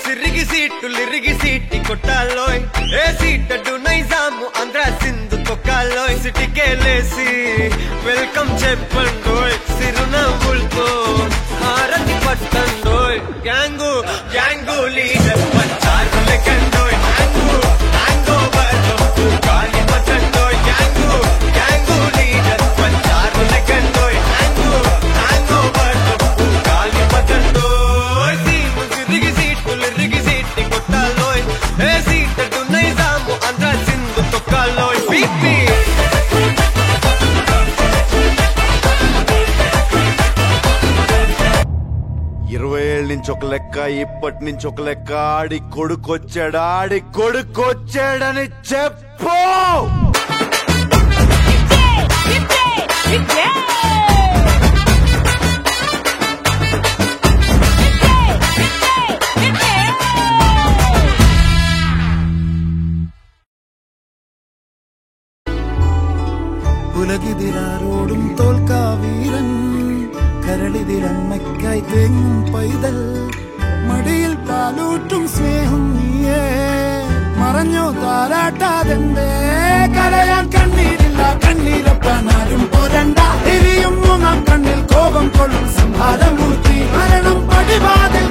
సిరిగి సీటి కొట్టాలోయ్ ఏ సీటడు Nizam Andhra Sindhu తొక్కాలోయ్ సిటికేలేసి welcome చెప్పండోయ్ సిరునవ్వులతో హారతి పట్టండోయ్ gang gang leader పంచారు లెక్కండోయ్ hang hang over గాలి పట్టండోయ్ గ్యాంగు గ్యాంగు లీడర్ పంచారు లెక్కండోయ్ హ్యాంగు హ్యాంగ్ ఓవర్ గాలి పట్టండోయ్ సిరిగి సీటి కొట్టాలోయ్ ఏ సీటడు నైజాము ఆంధ్ర సింధు తొక్కాలోయ్ పీపీ 20 ఏళ్ళ నుంచి ఒక లెక్క ఇప్పటి నుంచి ఒక లెక్క ఆడి కొడుకొచ్చాడని చెప్పు ഉലകിതിരാരോടും തോൽക്കാവീരൻ കരളിതിരമ്മയ്ക്കായി തേങ്ങും പൈതൽ മടിയിൽ പാലൂട്ടും സ്നേഹം നീയേ മറഞ്ഞോ താരാട്ടാതെന്തേ കരയാൻ കണ്ണീരില്ല കണ്ണീരപ്പാനാരും പോരണ്ട എരിയും മൂന്നാം കണ്ണിൽ കോപം കൊള്ളും സംഹാരമൂർത്തി മരണം പടിവാതിൽ